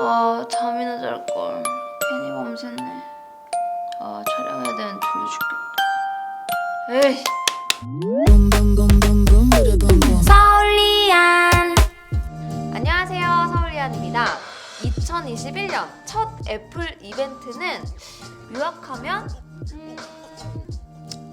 잠이나 잘걸. 괜히 밤샜네. 촬영해야 되는 졸려 죽겠다. 에이. 서울리안. 안녕하세요, 서울리안입니다. 2021년 첫 애플 이벤트는 요약하면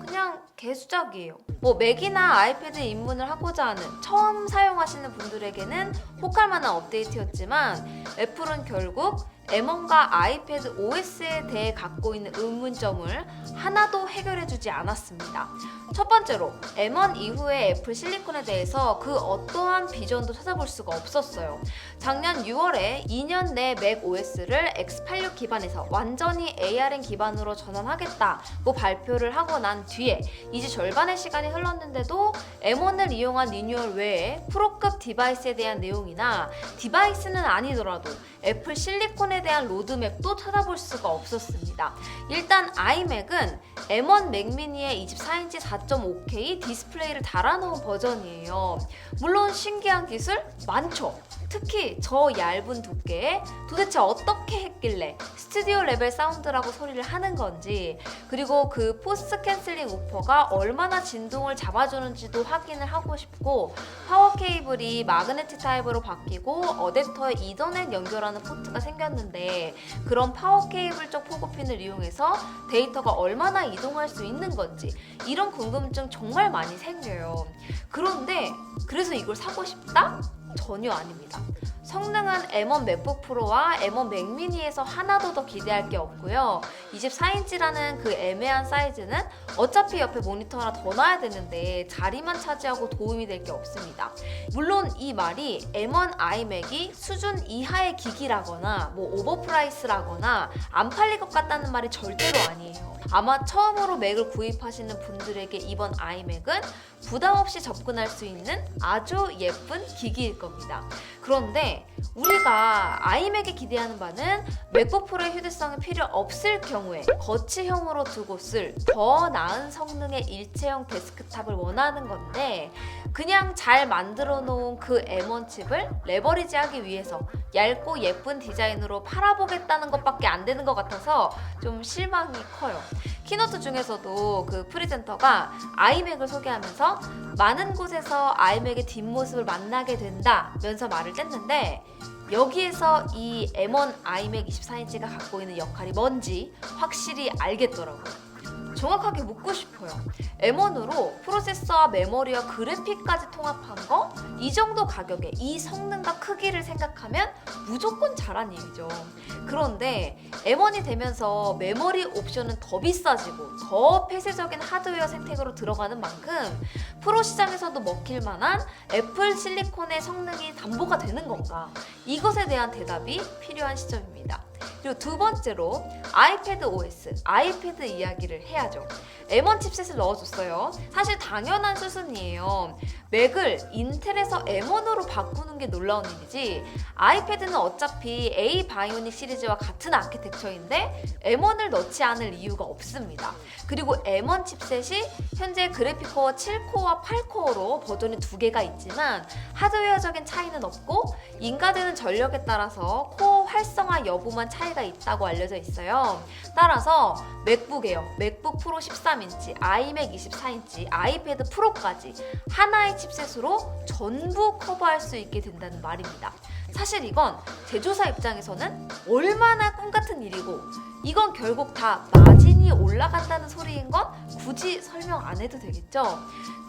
그냥 개수작이에요. 맥이나 아이패드에 입문을 하고자 하는 처음 사용하시는 분들에게는 혹할 만한 업데이트였지만 애플은 결국 M1과 아이패드 OS에 대해 갖고 있는 의문점을 하나도 해결해주지 않았습니다. 첫 번째로 M1 이후의 애플 실리콘에 대해서 그 어떠한 비전도 찾아볼 수가 없었어요. 작년 6월에 2년 내 맥 OS를 X86 기반에서 완전히 ARM 기반으로 전환하겠다고 발표를 하고 난 뒤에 이제 절반의 시간이 흘렀는데도 M1을 이용한 리뉴얼 외에 프로급 디바이스에 대한 내용이나 디바이스는 아니더라도 애플 실리콘에 대한 로드맵도 찾아볼 수가 없었습니다. 일단 iMac은 M1 맥미니의 24인치 4.5K 디스플레이를 달아놓은 버전이에요. 물론 신기한 기술 많죠. 특히 저 얇은 두께에 도대체 어떻게 했길래 스튜디오 레벨 사운드라고 소리를 하는 건지, 그리고 그 포스 캔슬링 우퍼가 얼마나 진동을 잡아주는지도 확인을 하고 싶고, 파워 케이블이 마그네틱 타입으로 바뀌고 어댑터에 이더넷 연결하는 포트가 생겼는데 그런 파워 케이블 쪽 포고핀을 이용해서 데이터가 얼마나 이동할 수 있는 건지, 이런 궁금증 정말 많이 생겨요. 그런데 그래서 이걸 사고 싶다? 전혀 아닙니다. 성능은 M1 맥북 프로와 M1 맥미니에서 하나도 더 기대할 게 없고요. 24인치라는 그 애매한 사이즈는 어차피 옆에 모니터 하나 더 놔야 되는데 자리만 차지하고 도움이 될 게 없습니다. 물론 이 말이 M1 iMac이 수준 이하의 기기라거나 오버프라이스라거나 안 팔릴 것 같다는 말이 절대로 아니에요. 아마 처음으로 맥을 구입하시는 분들에게 이번 iMac은 부담 없이 접근할 수 있는 아주 예쁜 기기일 겁니다. 그런데 우리가 iMac에 기대하는 바는 맥북 프로의 휴대성이 필요 없을 경우에 거치형으로 두고 쓸 더 나은 성능의 일체형 데스크탑을 원하는 건데, 그냥 잘 만들어 놓은 그 M1 칩을 레버리지하기 위해서 얇고 예쁜 디자인으로 팔아보겠다는 것밖에 안 되는 것 같아서 좀 실망이 커요. 키노트 중에서도 그 프리젠터가 iMac을 소개하면서 많은 곳에서 iMac의 뒷모습을 만나게 된다면서 말을 뗐는데, 여기에서 이 M1 iMac 24인치가 갖고 있는 역할이 뭔지 확실히 알겠더라고요. 정확하게 묻고 싶어요. M1으로 프로세서와 메모리와 그래픽까지 통합한 거? 이 정도 가격에 이 성능과 크기를 생각하면 무조건 잘한 일이죠. 그런데 M1이 되면서 메모리 옵션은 더 비싸지고 더 폐쇄적인 하드웨어 생태계로 들어가는 만큼 프로 시장에서도 먹힐 만한 애플 실리콘의 성능이 담보가 되는 건가? 이것에 대한 대답이 필요한 시점입니다. 그리고 두 번째로 아이패드 OS, 아이패드 이야기를 해야죠. M1 칩셋을 넣어줬어요. 사실 당연한 수순이에요. 맥을 인텔에서 M1으로 바꾸는 게 놀라운 일이지, 아이패드는 어차피 A 바이오닉 시리즈와 같은 아키텍처인데 M1을 넣지 않을 이유가 없습니다. 그리고 M1 칩셋이 현재 그래픽코어 7코어와 8코어로 버전이 두 개가 있지만 하드웨어적인 차이는 없고 인가되는 전력에 따라서 코어 활성화 여부만 차이가 있다고 알려져 있어요. 따라서 맥북 에어, 맥북 프로 13인치, 아이맥 24인치, 아이패드 프로까지 하나의 칩셋으로 전부 커버할 수 있게 된다는 말입니다. 사실 이건 제조사 입장에서는 얼마나 꿈같은 일이고, 이건 결국 다 마진이 올라간다는 소리인 건 굳이 설명 안 해도 되겠죠?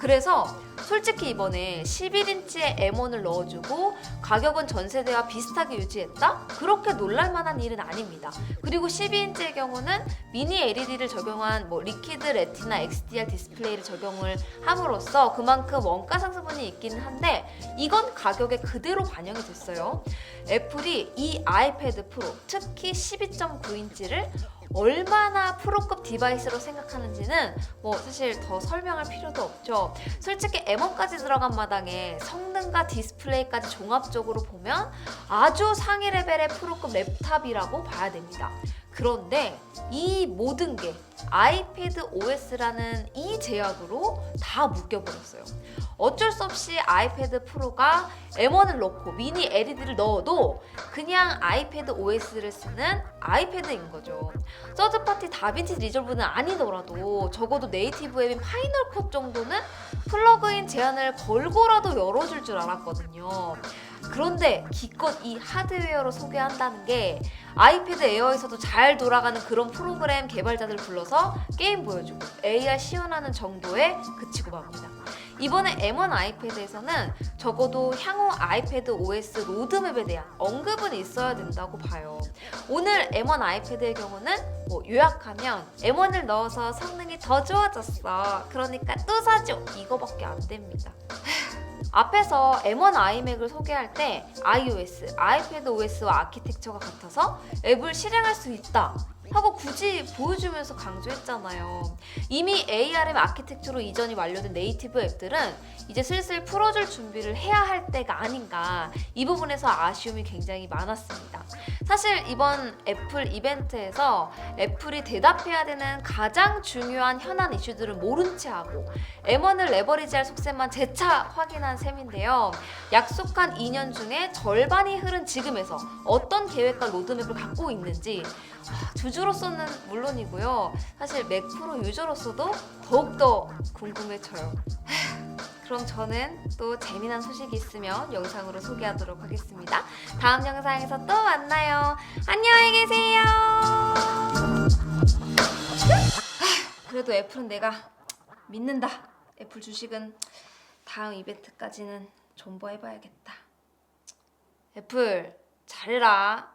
그래서 솔직히 이번에 11인치의 M1을 넣어주고 가격은 전세대와 비슷하게 유지했다? 그렇게 놀랄만한 일은 아닙니다. 그리고 12인치의 경우는 미니 LED를 적용한 리퀴드 레티나 XDR 디스플레이를 적용을 함으로써 그만큼 원가 상승분이 있기는 한데 이건 가격에 그대로 반영이 됐어요. 애플이 이 아이패드 프로, 특히 12.9인치를 얼마나 프로급 디바이스로 생각하는지는 사실 더 설명할 필요도 없죠. 솔직히 M1까지 들어간 마당에 성능과 디스플레이까지 종합적으로 보면 아주 상위 레벨의 프로급 랩탑이라고 봐야 됩니다. 그런데 이 모든 게 아이패드 OS라는 이 제약으로 다 묶여버렸어요. 어쩔 수 없이 아이패드 프로가 M1을 넣고 미니 LED를 넣어도 그냥 아이패드 OS를 쓰는 아이패드인 거죠. 서드파티 다빈치 리졸브는 아니더라도 적어도 네이티브 앱인 파이널 컷 정도는 플러그인 제한을 걸고라도 열어줄 줄 알았거든요. 그런데 기껏 이 하드웨어로 소개한다는 게 아이패드 에어에서도 잘 돌아가는 그런 프로그램 개발자들 불러서 게임 보여주고 AR 시연하는 정도에 그치고 맙니다. 이번에 M1 아이패드에서는 적어도 향후 아이패드 OS 로드맵에 대한 언급은 있어야 된다고 봐요. 오늘 M1 아이패드의 경우는 요약하면 M1을 넣어서 성능이 더 좋아졌어. 그러니까 또 사줘. 이거밖에 안 됩니다. 앞에서 M1 아이맥을 소개할 때 iOS, 아이패드 OS와 아키텍처가 같아서 앱을 실행할 수 있다 하고 굳이 보여주면서 강조했잖아요. 이미 ARM 아키텍처로 이전이 완료된 네이티브 앱들은 이제 슬슬 풀어줄 준비를 해야 할 때가 아닌가, 이 부분에서 아쉬움이 굉장히 많았습니다. 사실 이번 애플 이벤트에서 애플이 대답해야 되는 가장 중요한 현안 이슈들을 모른 채 하고 M1을 레버리지할 속셈만 재차 확인한 셈인데요. 약속한 2년 중에 절반이 흐른 지금에서 어떤 계획과 로드맵을 갖고 있는지 주주로서는 물론이고요. 사실 맥 프로 유저로서도 더욱더 궁금해져요. 그럼 저는 또 재미난 소식이 있으면 영상으로 소개하도록 하겠습니다. 다음 영상에서 또 만나요. 안녕히 계세요. 그래도 애플은 내가 믿는다. 애플 주식은 다음 이벤트까지는 존버해봐야겠다. 애플 잘해라.